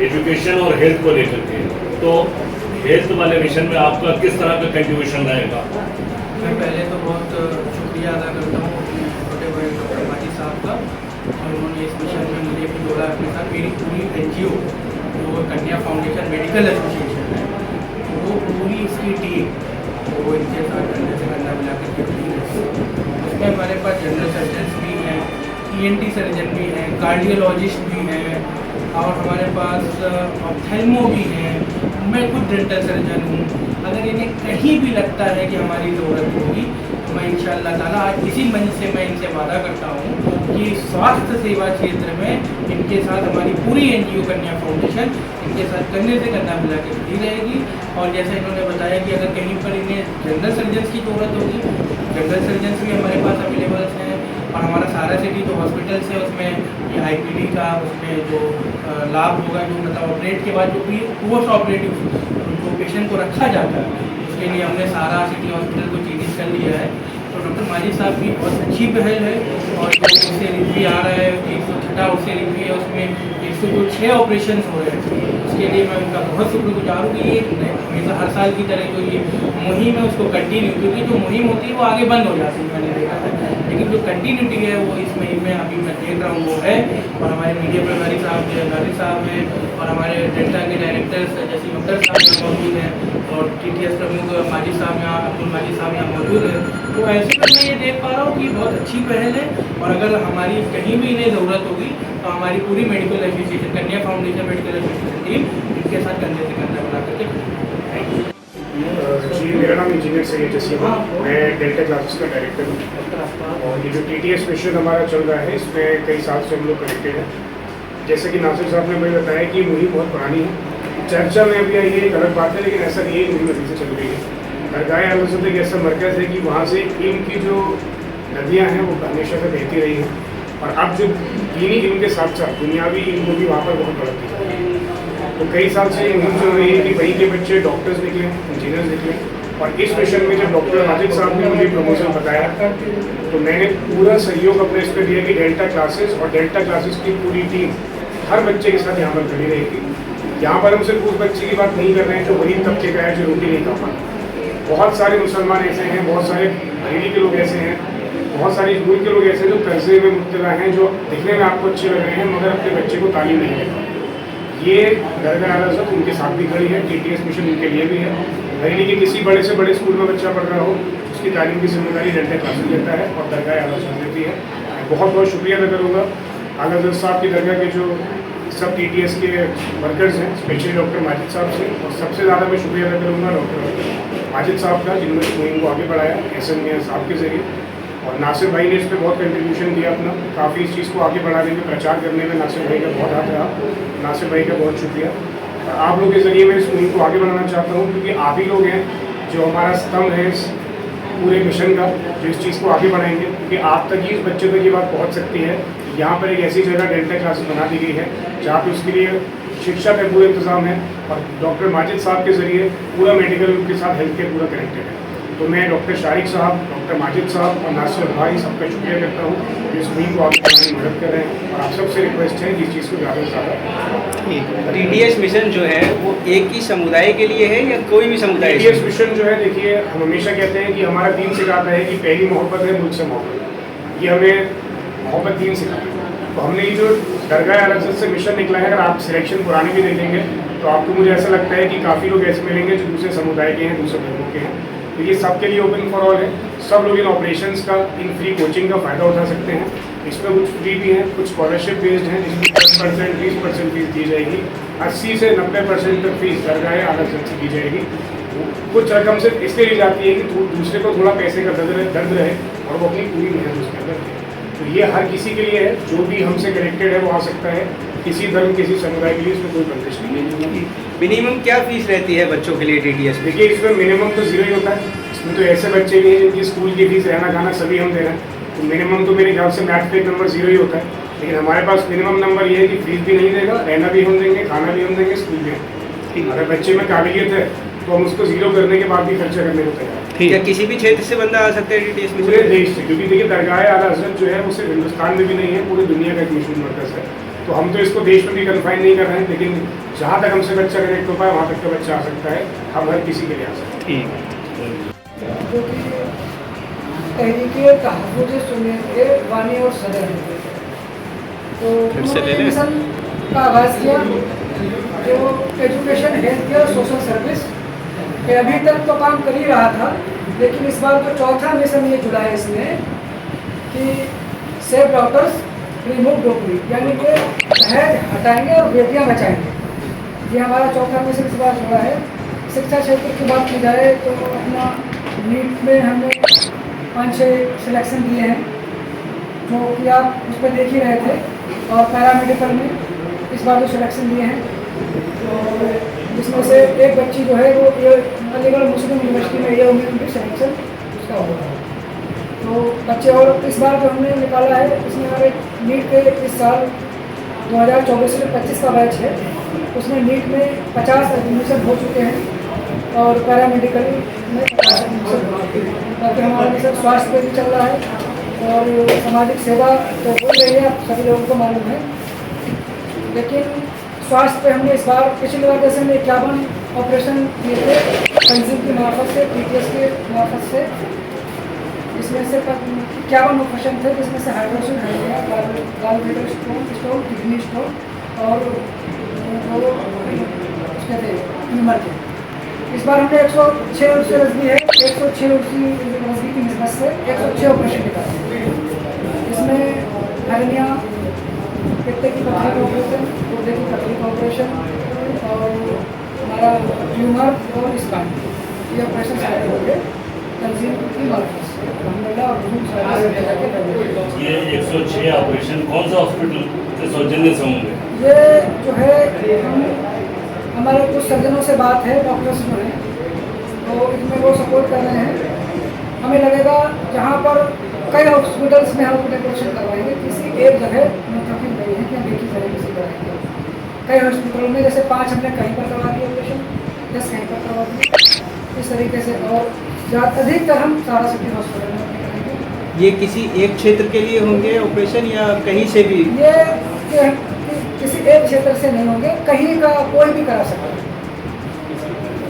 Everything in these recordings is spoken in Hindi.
एजुकेशन और हेल्थ को लेकर के, तो हेल्थ वाले मिशन में आपका किस तरह का कंट्रीब्यूशन रहेगा? मैं पहले तो बहुत शुक्रिया अदा करता हूँ अपने छोटे भाई डॉक्टर माजिद साहब का, और उन्होंने इस मिशन में मुझे भी जोड़ा अपने साथ। मेरी पूरी NGO जो कन्या फाउंडेशन मेडिकल एसोसिएशन है, वो पूरी इसकी टीम वो इनके साथ कंधे से कंधा मिला करके टीम है। उसमें हमारे पास जनरल सर्जन्स भी हैं, ENT सर्जन भी हैं, कार्डियोलॉजिस्ट भी हैं, और हमारे पास ऑप्थेल्मो भी हैं। मैं खुद डेंटल सर्जन हूँ। अगर इन्हें कहीं भी लगता है कि हमारी ज़रूरत होगी तो मैं इंशाअल्लाह ताला आज इसी मंच से मैं इनसे वादा करता हूँ कि स्वास्थ्य सेवा क्षेत्र में इनके साथ हमारी पूरी NGO कन्या फाउंडेशन इनके साथ कंधे से कंधा मिला के खड़ी रहेगी। और जैसे इन्होंने बताया कि अगर कहीं पर इन्हें जनरल सर्जन्स की ज़रूरत होगी, जनरल सर्जन्स भी हमारे पास अवेलेबल हैं। और हमारा सारा सिटी जो हॉस्पिटल्स है उसमें ये IPD का उसमें जो लाभ होगा, जो मतलब ऑपरेट के बाद जो भी पोस्ट ऑपरेटिव जो पेशेंट को रखा जाता है, उसके लिए हमने सारा सिटी हॉस्पिटल को चेंज कर लिया है। तो डॉक्टर माजिद साहब की बहुत अच्छी पहल है। और जो उससे रिव्यू आ रहा है 106 उससे रिव्यू है, उसमें 106 ऑपरेशन हो रहे हैं, उसके लिए मैं उनका बहुत शुक्रगुजार हूँ कि ये हमेशा हर साल की तरह जो ये मुहिम है उसको कंटिन्यू, क्योंकि जो मुहिम होती है वो आगे बंद हो जाती है, मैंने देखा है, लेकिन जो कंटिन्यूटी है वो इस मुहिम में अभी मैं देख रहा हूँ वो है। और हमारे मीडिया प्रभारी साहब नारी साहब हैं, और हमारे डेल्टा के डायरेक्टर्स जैसे अख्तर साहब यहाँ मौजूद हैं, और TTS प्रमुख माजिद साहब यहाँ अब्दुल माजिद साहब यहाँ मौजूद हैं। तो ऐसे में मैं ये देख पा रहा हूँ कि बहुत अच्छी पहल है। और अगर हमारी कहीं भी इन्हें ज़रूरत होगी तो हमारी पूरी मेडिकल एसोसिएशन कन्या फाउंडेशन मेडिकल एसोसिएशन टीम इनके साथ कंधे से कंधा मिला करके। जी, मेरा नाम इंजीनियर सैयद जसीम है, मैं डेल्टा क्लासेस का डायरेक्टर हूँ। और ये जो TTS मिशन हमारा चल रहा है इसमें कई साल से हम लोग कनेक्टेड हैं। जैसे कि नासिर साहब ने मुझे बताया कि मुहिम बहुत पुरानी है, चर्चा में अभी आई है एक अलग बात है, लेकिन ऐसा नहीं है, मुहिम अभी से चल रही है। दरगाह आल-हज़रत एक ऐसा मरकज़ है कि वहाँ से इल्म की जो नदियाँ हैं वो हमेशा से बहती रही हैं। और अब जो दीनी इल्म के साथ साथ दुनियावी इल्म को भी वहाँ पर बहुत बढ़ती है। तो कई साल से ये मुहिम चल रही है कि वहीं के बच्चे डॉक्टर्स निकले, इंजीनियर्स निकले। और इस मिशन में जब डॉक्टर माजिद साहब ने मुझे प्रमोशन बताया तो मैंने पूरा सहयोग अपने इस पर दिया कि डेल्टा क्लासेस और डेल्टा क्लासेस की पूरी टीम हर बच्चे के साथ यहाँ पर खड़ी रहेगी। यहाँ पर हम सिर्फ उस बच्चे की बात नहीं कर रहे हैं जो गरीब तबके का है, जो रोटी नहीं खा पाता। बहुत सारे मुसलमान ऐसे हैं, बहुत सारे बरेली के लोग ऐसे हैं, बहुत सारे हिंदू के लोग ऐसे हैं जो कर्जे में मुब्तला हैं, जो दिखने में आपको अच्छे लग रहे हैं मगर अपने बच्चे को तालीम नहीं देते। ये दरगाह आल-हज़रत उनके साथ भी खड़ी है, TTS मिशन उनके लिए भी है। बरेली के किसी बड़े से बड़े स्कूल में बच्चा पढ़ रहा हो उसकी तालीम की जिम्मेदारी डेल्टा क्लासेस लेता है और दरगाह आल-हज़रत लेती है। मैं बहुत बहुत शुक्रिया अदा करूँगा आल-हज़रत साहब की दरगाह के जो सब TTS के वर्कर्स हैं, स्पेशली डॉक्टर माजिद साहब से। और सबसे ज़्यादा मैं शुक्रिया अदा करूँगा डॉक्टर माजिद साहब का, जिन्होंने इस मुहिम को आगे बढ़ाया SN मियां साहब के ज़रिए। और नासिर भाई ने इस पर बहुत कंट्रीब्यूशन दिया अपना, काफ़ी इस चीज़ को आगे बढ़ाने में, प्रचार करने में नासिर भाई का बहुत हाथ रहा। नासिर भाई का बहुत शुक्रिया। और आप लोगों के ज़रिए मैं इस मुहिम को आगे बढ़ाना चाहता हूँ, क्योंकि आप ही लोग हैं जो हमारा स्तंभ है इस पूरे मिशन का, जो इस चीज़ को आगे बढ़ाएंगे। क्योंकि आप तक ही, इस बच्चे तक ये बात पहुँच सकती है। यहाँ पर एक ऐसी जगह डेल्टा क्लासेस बना दी गई है जहाँ पर उसके लिए शिक्षा का पूरा इंतज़ाम है। और डॉक्टर माजिद साहब के ज़रिए पूरा मेडिकल के साथ हेल्थ केयर पूरा कनेक्टेड है। तो मैं डॉक्टर शारिक साहब, डॉक्टर माजिद साहब और नासिर भाई सबका शुक्रिया करता हूँ इस मुहिम को आगे बढ़ाने में मदद कर रहे हैं। और आप सबसे रिक्वेस्ट है कि इस चीज़ को ज़्यादा से ज़्यादा। TTS मिशन जो है वो एक ही समुदाय के लिए है या कोई भी समुदाय? TTS मिशन जो है, देखिए, हम हमेशा कहते हैं कि हमारा दीन सिखाता है कि पहली मोहब्बत है मुल्क से मोहब्बत। ये हमें मोहब्बत दीन सिखाता है। तो हमने ये जो दरगाह आल-हज़रत से मिशन निकला है, अगर आप सिलेक्शन पुराने भी देखेंगे तो आपको, मुझे ऐसा लगता है कि काफ़ी लोग ऐसे मिलेंगे जो दूसरे समुदाय के हैं, दूसरे धर्मों के हैं। तो ये सबके लिए ओपन फॉर ऑल है। सब लोग इन ऑपरेशंस का, इन फ्री कोचिंग का फ़ायदा उठा सकते हैं। इसमें कुछ फ्री भी हैं, कुछ स्कॉलरशिप बेस्ड हैं जिसमें 10%, 20% फीस दी जाएगी। 80 से 90% तक फीस दरगाह आल-हज़रत से दी जाएगी। कुछ रकम सिर्फ इसलिए ली जाती है कि दूसरे को थोड़ा पैसे का दर्द रहे और वो अपनी पूरी मेहनत उसके अंदर दे। तो ये हर किसी के लिए है, जो भी हमसे कनेक्टेड है वो आ सकता है। किसी धर्म, किसी समुदाय के लिए इसमें कोई बंदिश नहीं है। मिनिमम क्या फीस रहती है बच्चों के लिए TTS में? देखिए, इसमें मिनिमम तो 0 ही होता है। इसमें तो ऐसे बच्चे भी हैं जिनकी स्कूल की फीस, रहना खाना सभी हम दे रहे हैं। तो मिनिमम तो मेरे ख्याल से मैथ पे नंबर 0 ही होता है। लेकिन हमारे पास मिनिमम नंबर ये है कि फीस भी नहीं देगा, रहना भी हम देंगे, खाना भी हम देंगे, स्कूल भी हम। अगर बच्चे में काबिलियत है तो हम उसको 0 करने के बाद भी खर्चा करने को तैयार हैं। क्या किसी भी क्षेत्र से बंदा आ सकता है TTS में? पूरे देश से, क्योंकि देखिए दरगाह आल-हज़रत जो है वो सिर्फ हिंदुस्तान में भी नहीं है, पूरी दुनिया का एक मशहूर मरकज़ है। तो हम तो इसको देश में भी कन्फाइन नहीं कर रहे हैं, लेकिन जहाँ तक हमसे बच्चा कनेक्ट हो पाए वहाँ तक का बच्चा आ सकता है। हम हर किसी के लिए आ सकते हैं। जो कि तहरीके तहफ़्फ़ुज़ सुन्नत के बानी और सदर हैं। तो उन्होंने मिशन का आगाज़ किया जो education, health care, social service के अभी तक तो काम कर ही रहा था, लेकिन इस बार जो चौथा मिशन ये जुड़ा है इसमें कि सेव डॉक्टर्स रिमूव डोपरी, यानी कि दहेज हटाएंगे और बेटियाँ बचाएंगे। ये हमारा चौथा मिशन इस बार जुड़ा है। शिक्षा क्षेत्र की बात की जाए तो अपना नीट में हमने 5-6 सिलेक्शन दिए हैं, जो कि आप उस पर देख ही रहे थे, और पैरामेडिकल में इस बार जो सिलेक्शन दिए हैं, और जिसमें से एक बच्ची जो है वो ये अलीगढ़ मुस्लिम यूनिवर्सिटी में ये उम्मीद सिलेक्शन उसका होगा। तो बच्चे, और इस बार जो हमने निकाला है इसमें हमारे नीट के इस साल 2024 से 25 का बैच है, उसमें नीट में 50 एडमिशन हो चुके हैं और पैरामेडिकल में 50 एडमिशन हो चुके हैं। बाकी हमारा मिशन स्वास्थ्य पे भी चल रहा है और सामाजिक सेवा तो हो रही है, आप सभी लोगों को मालूम है। लेकिन स्वास्थ्य पे हमने इस बार, पिछली बार जैसे हमने 51 ऑपरेशन किए थे कंज्यूम की मार्फत से, PTS के मार्फत से, इसमें से 51 ऑपरेशन थे, जिसमें से हाइड्रोसिल हाइड्रिया, गॉलब्लैडर स्टोन, किडनी स्टोन और वो उसके थे ट्यूमर थे। इस बार हमने 106 उससे रजनी है, 106 उसकी रजनी की निस्बत से 106 ऑपरेशन निकाले। इसमें हर्निया, पित्ते की पथरी का ऑपरेशन, गुर्दे की पथरी का ऑपरेशन और हमारा ट्यूमर और स्पाइन, ये ऑपरेशन सारे हो गए तंजीम की मार्फत से। ये 106 ऑपरेशन कौन सा हॉस्पिटल के सौजन्य से होंगे? ये जो है हमारे कुछ सर्जनों से बात है, डॉक्टर्स जो हैं, तो इसमें वो सपोर्ट कर रहे हैं। हमें लगेगा जहाँ पर कई हॉस्पिटल्स में हम अपने ऑपरेशन करवाएंगे, किसी एक जगह मुतफिक नहीं है कि हम एक ही जगह किसी कराएंगे। कई हॉस्पिटलों में जैसे 5 हमने कहीं पर करवा दिए ऑपरेशन, 10 कहीं पर करवा दिए, इस तरीके से, और अधिकतर हम सारा सिटी हॉस्पिटल में करेंगे। ये किसी एक क्षेत्र के लिए होंगे ऑपरेशन या कहीं से भी? ये किसी एक क्षेत्र से नहीं होंगे, कहीं का कोई भी करा सकता है,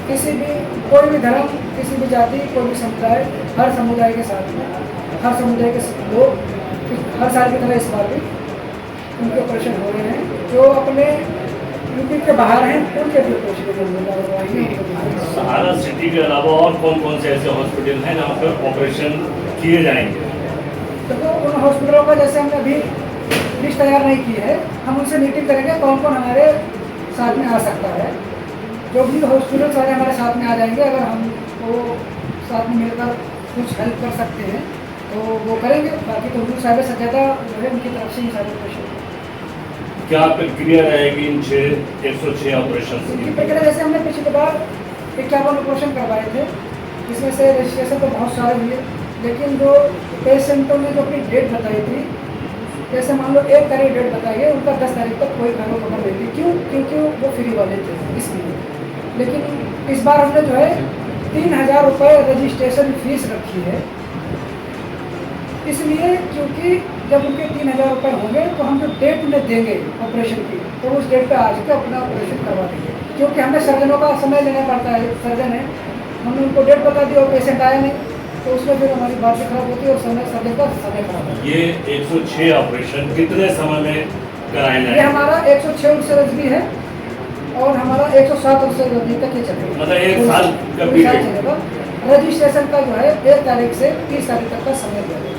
किसी भी, कोई भी धर्म, किसी भी जाति, कोई भी समुदाय, हर समुदाय के साथ में, हर समुदाय के लोग हर साल की तरह इस बार भी उनके ऑपरेशन हो रहे हैं। जो अपने यूपी के बाहर हैं उनके भी ऑपरेशन सहारा सिटी के अलावा और कौन कौन से ऐसे हॉस्पिटल हैं जहाँ पर ऑपरेशन किए जाएंगे? तो उन हॉस्पिटलों का जैसे हमने अभी लिस्ट तैयार नहीं की है, हम उनसे मीटिंग करेंगे कौन कौन हमारे साथ में आ सकता है। जो भी हॉस्पिटल सारे हमारे साथ में आ जाएंगे, अगर हम वो साथ में मिलकर कुछ हेल्प कर सकते हैं तो वो करेंगे। बाकी तो उनको सारे सज्जता जो है उनकी तरफ से ही सारे ऑपरेशन। क्या प्रक्रिया रहेगी इन 106 ऑपरेशन उनकी प्रक्रिया जैसे हमने पिछली बार 51 ऑपरेशन करवाए थे, इसमें से रजिस्ट्रेशन तो बहुत सारे हुए, लेकिन जो पेशेंटों ने जो अपनी डेट बताई थी, जैसे मान लो 1 तारीख डेट बताइए, उनका 10 तारीख तक कोई घरों खबर नहीं थी। क्यों? क्योंकि वो फ्री वाले थे इसलिए। लेकिन इस बार हमने जो है 3000 रुपये रजिस्ट्रेशन फीस रखी है, इसलिए क्योंकि जब उनके 3000 रुपये होंगे तो हम जो डेट उन्हें देंगे ऑपरेशन की, तो उस डेट पे आज के अपना ऑपरेशन करवा देंगे। क्योंकि हमें सर्जनों का समय लेना पड़ता है, सर्जन है, हमने उनको डेट बता दी और पेशेंट आया नहीं, तो उसमें फिर हमारी बात भी खराब होती है और समय सर्जन का समय खराब होता है। ये 106 ऑपरेशन कितने समय में कराए ये जाएंगे? हमारा 106 उससे भी है और हमारा 107 उससे तक ये चलेगा, मतलब 1 साल का पूरी साल पीरियड। चलेगा। रजिस्ट्रेशन का जो है 1 तारीख से 30 तारीख तक का समय दिया जाएगा।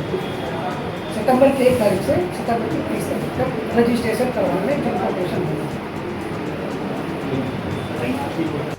सितंबर की 1 तारीख से सितंबर की 30 तारीख तक रजिस्ट्रेशन करवाने का ऑपरेशन होगा। Thank you.